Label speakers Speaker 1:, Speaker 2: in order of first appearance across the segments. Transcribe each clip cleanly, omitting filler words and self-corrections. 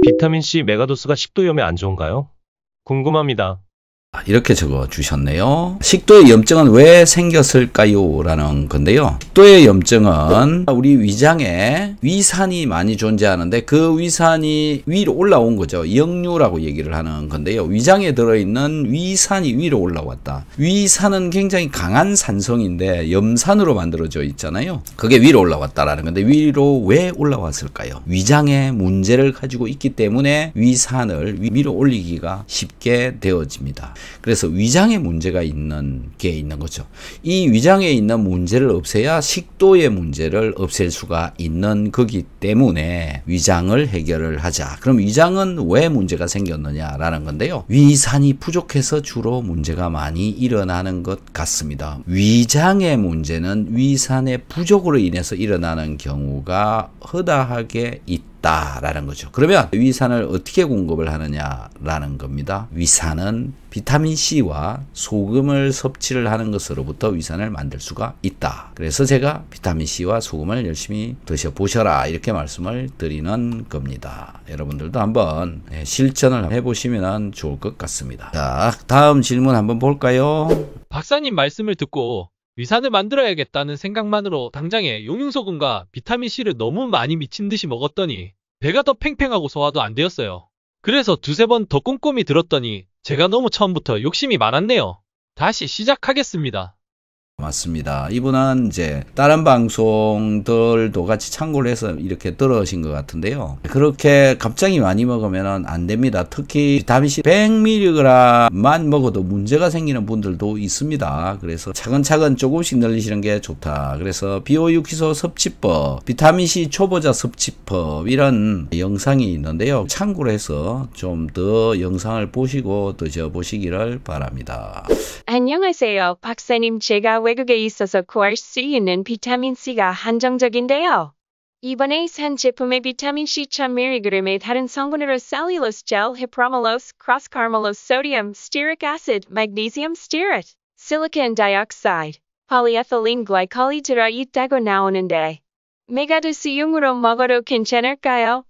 Speaker 1: 비타민C 메가도스가 식도염에 안 좋은가요? 궁금합니다.
Speaker 2: 이렇게 적어 주셨네요. 식도의 염증은 왜 생겼을까요? 라는 건데요. 식도의 염증은 우리 위장에 위산이 많이 존재하는데 그 위산이 위로 올라온 거죠. 역류라고 얘기를 하는 건데요. 위장에 들어있는 위산이 위로 올라왔다. 위산은 굉장히 강한 산성인데 염산으로 만들어져 있잖아요. 그게 위로 올라왔다라는 건데 위로 왜 올라왔을까요? 위장에 문제를 가지고 있기 때문에 위산을 위로 올리기가 쉽게 되어집니다. 그래서 위장에 문제가 있는 게 있는 거죠. 이 위장에 있는 문제를 없애야 식도의 문제를 없앨 수가 있는 거기 때문에 위장을 해결을 하자. 그럼 위장은 왜 문제가 생겼느냐라는 건데요. 위산이 부족해서 주로 문제가 많이 일어나는 것 같습니다. 위장의 문제는 위산의 부족으로 인해서 일어나는 경우가 허다하게 있다라는 거죠. 그러면 위산을 어떻게 공급을 하느냐라는 겁니다. 위산은 비타민C와 소금을 섭취를 하는 것으로부터 위산을 만들 수가 있다. 그래서 제가 비타민C와 소금을 열심히 드셔보셔라 이렇게 말씀을 드리는 겁니다. 여러분들도 한번 실천을 해보시면 좋을 것 같습니다. 자, 다음 질문 한번 볼까요?
Speaker 3: 박사님 말씀을 듣고 위산을 만들어야겠다는 생각만으로 당장에 용융소금과 비타민C를 너무 많이 미친 듯이 먹었더니 배가 더 팽팽하고 소화도 안 되었어요. 그래서 두세 번 더 꼼꼼히 들었더니 제가 너무 처음부터 욕심이 많았네요. 다시 시작하겠습니다.
Speaker 2: 맞습니다. 이분은 이제 다른 방송들도 같이 참고를 해서 이렇게 들으신 것 같은데요. 그렇게 갑자기 많이 먹으면 안 됩니다. 특히 비타민C 100mg만 먹어도 문제가 생기는 분들도 있습니다. 그래서 차근차근 조금씩 늘리시는 게 좋다. 그래서 비오유기소 섭취법, 비타민C 초보자 섭취법 이런 영상이 있는데요. 참고로 해서 좀 더 영상을 보시고 드셔보시기를 바랍니다.
Speaker 4: 안녕하세요. 박사님, 제가 외국에 있어서 구할 수 있는 비타민C가 한정적인데요. 이번에 산 제품의 비타민C 1000mg의 다른 성분으로 셀룰로스 젤, 히프로멜로스, 크로스카르멜로스, 소디움, 스티릭 애시드, 마그네시움 스티릿, 실리콘 다이옥사이드, 폴리에틸렌 글라이콜이 들어있다고 나오는데 메가도스용으로 먹어도 괜찮을까요?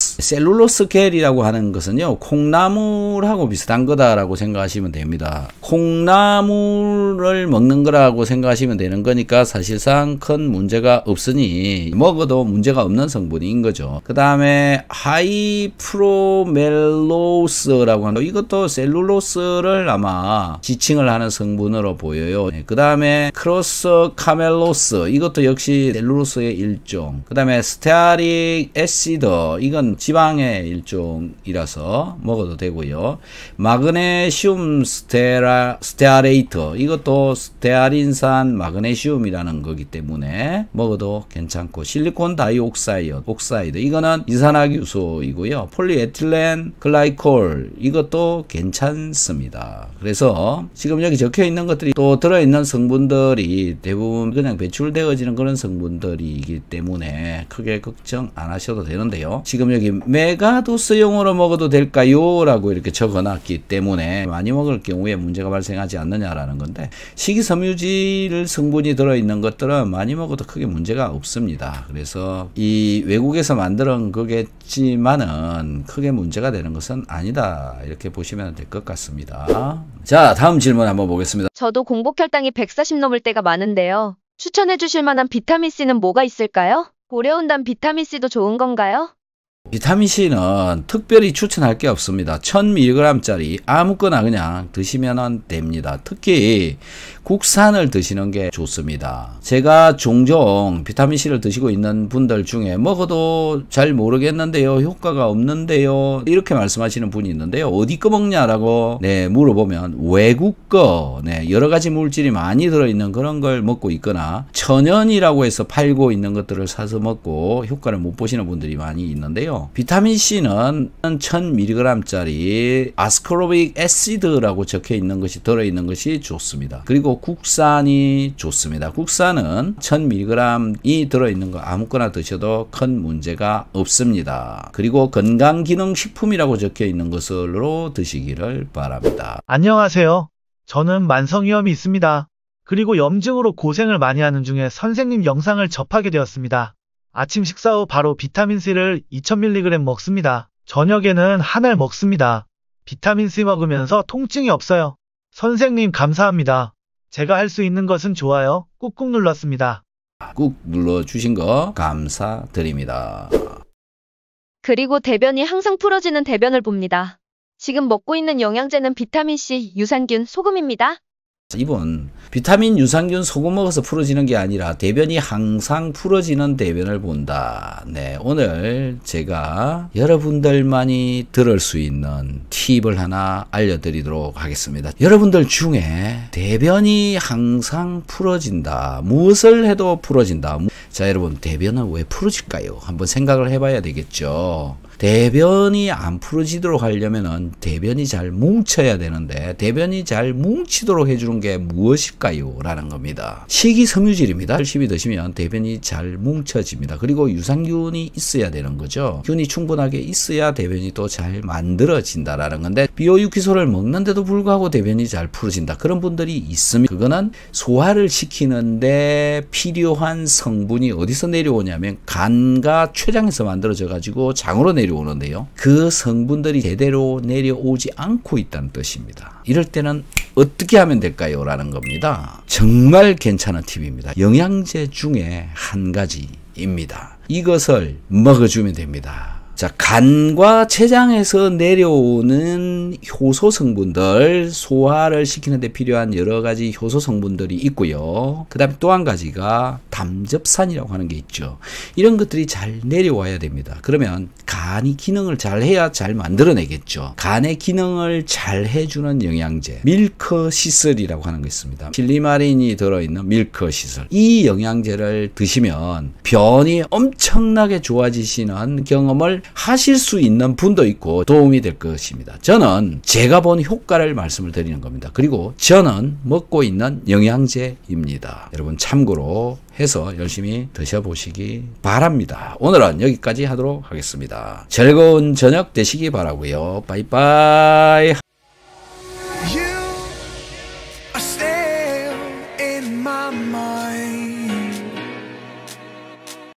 Speaker 2: 셀룰로스 겔이라고 하는 것은요, 콩나물하고 비슷한 거다라고 생각하시면 됩니다. 콩나물을 먹는 거라고 생각하시면 되는 거니까 사실상 큰 문제가 없으니 먹어도 문제가 없는 성분인 거죠. 그 다음에 하이프로멜로스라고 하는 이것도 셀룰로스를 아마 지칭을 하는 성분으로 보여요. 그 다음에 크로스카멜로스 이것도 역시 셀룰로스의 일종. 그 다음에 스테아릭 애시드 이건 지방의 일종이라서 먹어도 되고요. 마그네슘 스테아레이터 이것도 스테아린산 마그네슘이라는 거기 때문에 먹어도 괜찮고, 실리콘 다이옥사이드 이거는 이산화규소이고요. 폴리에틸렌 글라이콜 이것도 괜찮습니다. 그래서 지금 여기 적혀 있는 것들이 또 들어있는 성분들이 대부분 그냥 배출되어지는 그런 성분들이기 때문에 크게 걱정 안 하셔도 되는데요. 지금 여기 메가도스용으로 먹어도 될까요? 라고 이렇게 적어놨기 때문에 많이 먹을 경우에 문제가 발생하지 않느냐라는 건데, 식이섬유질 성분이 들어있는 것들은 많이 먹어도 크게 문제가 없습니다. 그래서 이 외국에서 만든 거겠지만은 크게 문제가 되는 것은 아니다 이렇게 보시면 될 것 같습니다. 자, 다음 질문 한번 보겠습니다.
Speaker 5: 저도 공복 혈당이 140 넘을 때가 많은데요. 추천해 주실 만한 비타민C는 뭐가 있을까요? 고려온단 비타민C도 좋은 건가요?
Speaker 2: 비타민C는 특별히 추천할 게 없습니다. 1000mg짜리 아무거나 그냥 드시면 됩니다. 특히 국산을 드시는 게 좋습니다. 제가 종종 비타민C를 드시고 있는 분들 중에 먹어도 잘 모르겠는데요, 효과가 없는데요, 이렇게 말씀하시는 분이 있는데요. 어디 거 먹냐라고 물어보면 외국 거, 여러 가지 물질이 많이 들어있는 그런 걸 먹고 있거나 천연이라고 해서 팔고 있는 것들을 사서 먹고 효과를 못 보시는 분들이 많이 있는데요. 비타민C는 1000mg짜리 아스코르빅 애시드라고 적혀 있는 것이 들어있는 것이 좋습니다. 그리고 국산이 좋습니다. 국산은 1000mg이 들어있는 거 아무거나 드셔도 큰 문제가 없습니다. 그리고 건강기능식품이라고 적혀 있는 것으로 드시기를 바랍니다.
Speaker 6: 안녕하세요. 저는 만성위염이 있습니다. 그리고 염증으로 고생을 많이 하는 중에 선생님 영상을 접하게 되었습니다. 아침 식사 후 바로 비타민C를 2000mg 먹습니다. 저녁에는 한 알 먹습니다. 비타민C 먹으면서 통증이 없어요. 선생님 감사합니다. 제가 할 수 있는 것은 좋아요. 꾹꾹 눌렀습니다.
Speaker 2: 꾹 눌러주신 거 감사드립니다.
Speaker 5: 그리고 대변이 항상 풀어지는 대변을 봅니다. 지금 먹고 있는 영양제는 비타민C, 유산균, 소금입니다.
Speaker 2: 이분 비타민, 유산균, 소금 먹어서 풀어지는 게 아니라 대변이 항상 풀어지는 대변을 본다. 네, 오늘 제가 여러분들만이 들을 수 있는 팁을 하나 알려드리도록 하겠습니다. 여러분들 중에 대변이 항상 풀어진다. 무엇을 해도 풀어진다. 자, 여러분 대변은 왜 풀어질까요? 한번 생각을 해봐야 되겠죠. 대변이 안 풀어지도록 하려면은 대변이 잘 뭉쳐야 되는데 대변이 잘 뭉치도록 해주는 게 무엇일까요? 라는 겁니다. 식이섬유질입니다. 열심히 드시면 대변이 잘 뭉쳐집니다. 그리고 유산균이 있어야 되는 거죠. 균이 충분하게 있어야 대변이 또 잘 만들어진다라는 건데 비오유기소를 먹는데도 불구하고 대변이 잘 풀어진다. 그런 분들이 있으면 그거는 소화를 시키는데 필요한 성분이 어디서 내려오냐면 간과 췌장에서 만들어져 가지고 장으로 내려오는데요. 그 성분들이 제대로 내려오지 않고 있다는 뜻입니다. 이럴 때는 어떻게 하면 될까요? 라는 겁니다. 정말 괜찮은 팁입니다. 영양제 중에 한 가지입니다. 이것을 먹어주면 됩니다. 자, 간과 췌장에서 내려오는 효소 성분들, 소화를 시키는 데 필요한 여러 가지 효소 성분들이 있고요. 그 다음에 또 한 가지가 담즙산이라고 하는 게 있죠. 이런 것들이 잘 내려와야 됩니다. 그러면 간이 기능을 잘 해야 잘 만들어내겠죠. 간의 기능을 잘 해주는 영양제, 밀크시슬이라고 하는 게 있습니다. 필리마린이 들어있는 밀크시슬. 이 영양제를 드시면 변이 엄청나게 좋아지시는 경험을 하실 수 있는 분도 있고 도움이 될 것입니다. 저는 제가 본 효과를 말씀을 드리는 겁니다. 그리고 저는 먹고 있는 영양제입니다. 여러분 참고로 해서 열심히 드셔보시기 바랍니다. 오늘은 여기까지 하도록 하겠습니다. 즐거운 저녁 되시기 바라고요. 빠이빠이.